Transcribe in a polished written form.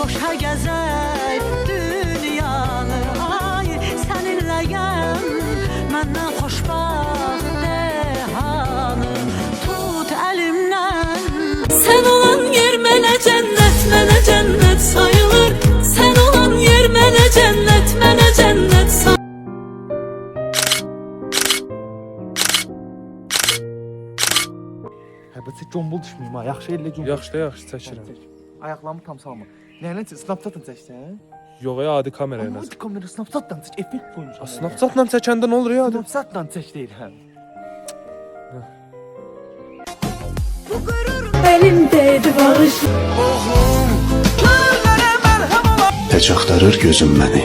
boşa gəzək dünyanı. Ay səninləyəm məndən xoşbaxt dehanı. Tut əlimdən. Sen olan yer mənə cennet sayılır. Sen olan yer mənə cennet sayılır. Həbətə gombol düşməyim ha. Yaxşı ellə gombol. Yaxşı da yaxşı çəkirəm. Ayaqlarımı tam salma. Lənət Snapchat-dan çəksən? Yox ya, adi kamera ilə. Amma kamera Snapchat-dan çək, effekt qoymuşam. Snapchat-la çəkəndə nə olur ya? Snapchat-dan çək deyirəm. Elimdeydi bağış. Tək axtarır gözüm məni.